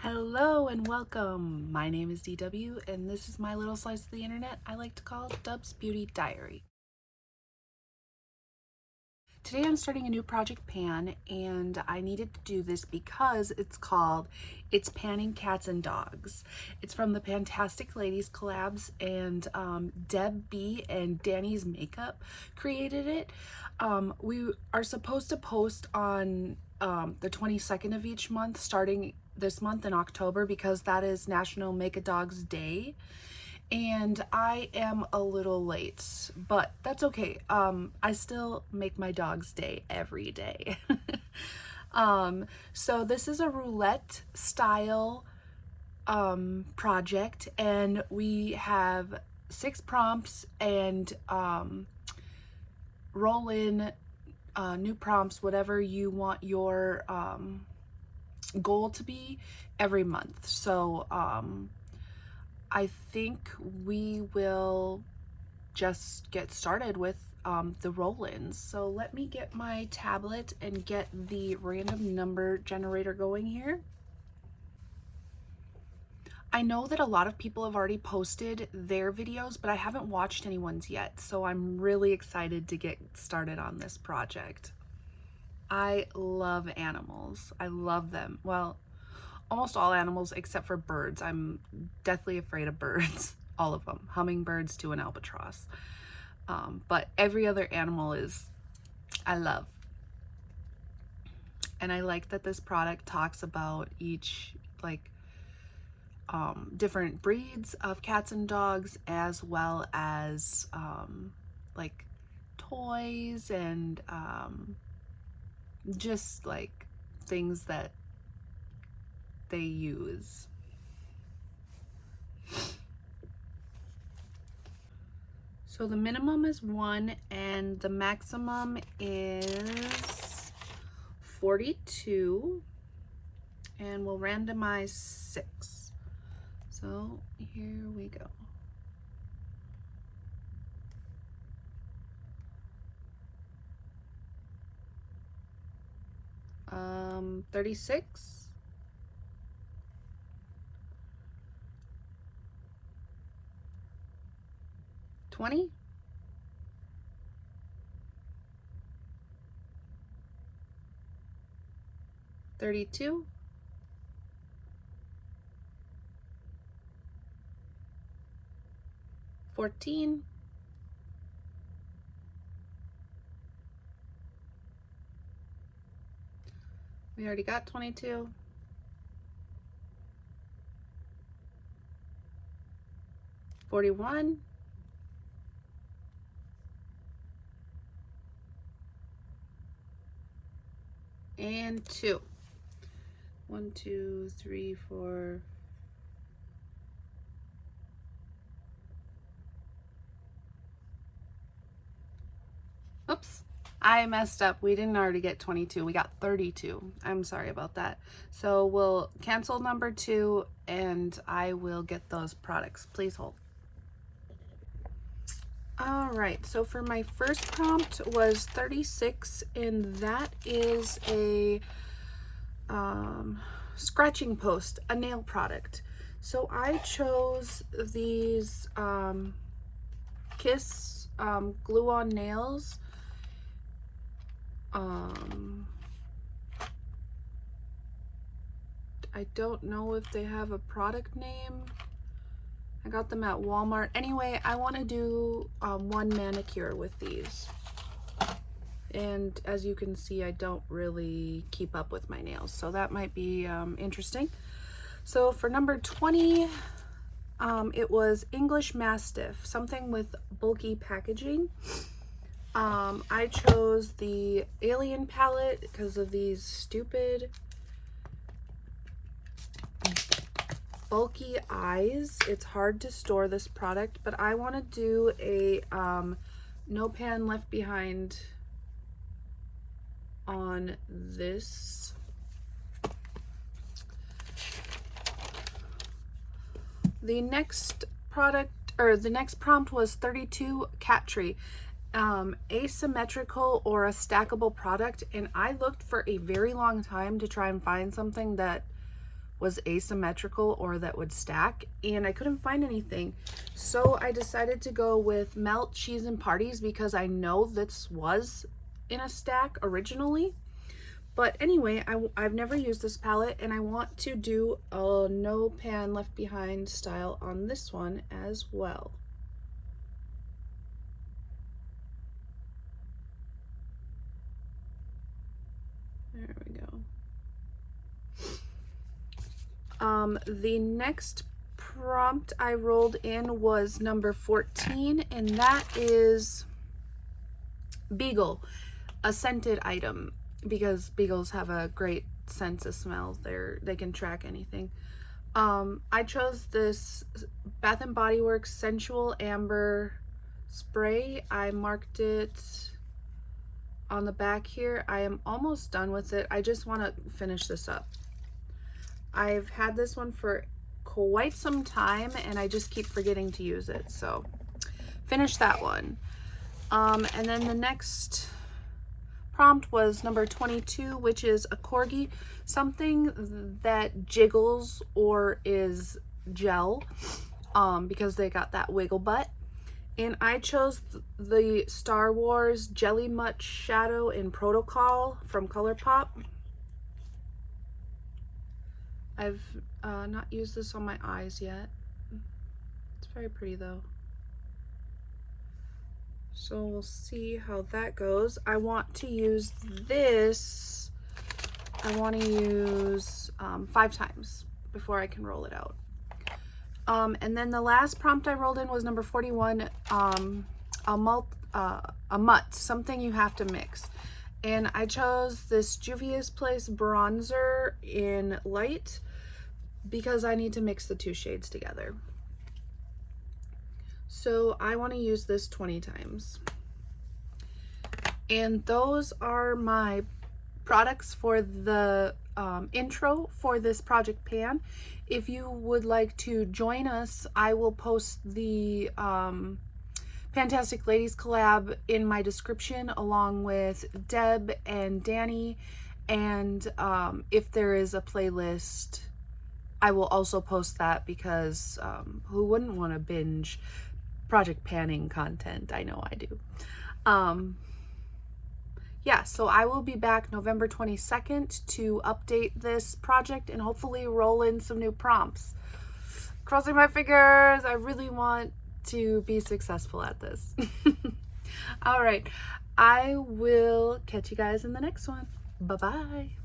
Hello and welcome. My name is DW and this is my little slice of the internet I like to call Deb's Beauty Diary. Today I'm starting a new project pan and I needed to do this because it's panning cats and dogs. It's from the PANtastic Ladies collabs and Deb B and Dannie's Makeup created it. We are supposed to post on the 22nd of each month starting this month in October because that is National Make a Dog's Day. And I am a little late, but that's okay. I still make my dog's day every day. So this is a roulette style project, and we have 6 prompts and roll in new prompts, whatever you want your goal to be every month. So I think we will just get started with the roll-ins. So let me get my tablet and get the random number generator going here. I know that a lot of people have already posted their videos, but I haven't watched anyone's yet. So I'm really excited to get started on this project. I love animals. I love them. Well, almost all animals except for birds. I'm deathly afraid of birds. All of them. Hummingbirds to an albatross. But every other animal I love. And I like that this product talks about each different breeds of cats and dogs, as well as like toys and just like things that they use. So the minimum is 1 and the maximum is 42, and we'll randomize 6. So here we go. Um, 36. 20, 32, 14, we already got 22, 41, 2. 1, 2, 3, 4. Oops, I messed up. We didn't already get 22. We got 32. I'm sorry about that. So we'll cancel number 2 and I will get those products. Please hold. All right, so for my first prompt was 36, and that is a scratching post, a nail product. So I chose these Kiss glue-on nails. I don't know if they have a product name. I got them at Walmart. Anyway, I want to do 1 manicure with these. And as you can see, I don't really keep up with my nails, so that might be interesting. So for number 20, it was English Mastiff, something with bulky packaging. I chose the Alien palette because of these stupid bulky eyes. It's hard to store this product, but I want to do a no pan left behind on this. The next product, or the next prompt, was 32 Cat Tree. Asymmetrical or a stackable product, and I looked for a very long time to try and find something that was asymmetrical or that would stack, and I couldn't find anything. So I decided to go with Melt, Cheese, and Parties because I know this was in a stack originally. But anyway, I've never used this palette, and I want to do a no pan left behind style on this one as well. There we go. The next prompt I rolled in was number 14, and that is Beagle, a scented item, because beagles have a great sense of smell. They can track anything. I chose this Bath & Body Works Sensual Amber spray. I marked it on the back here. I am almost done with it. I just want to finish this up. I've had this one for quite some time and I just keep forgetting to use it. So finish that one. And then the next prompt was number 22, which is a corgi, something that jiggles or is gel, because they got that wiggle butt. And I chose the Star Wars Jelly Mutt Shadow in Protocol from ColourPop. I've not used this on my eyes yet. It's very pretty though. So we'll see how that goes. I want to use this. I want to use 5 times before I can roll it out. And then the last prompt I rolled in was number 41, a mutt, something you have to mix. And I chose this Juvia's Place bronzer in light because I need to mix the 2 shades together. So I want to use this 20 times. And those are my products for the intro for this project pan. If you would like to join us, I will post the PANtastic Ladies collab in my description along with Deb and Dannie. And if there is a playlist, I will also post that because who wouldn't want to binge project panning content? I know I do. Yeah, so I will be back November 22nd to update this project and hopefully roll in some new prompts. Crossing my fingers. I really want to be successful at this. All right, I will catch you guys in the next one. Bye-bye.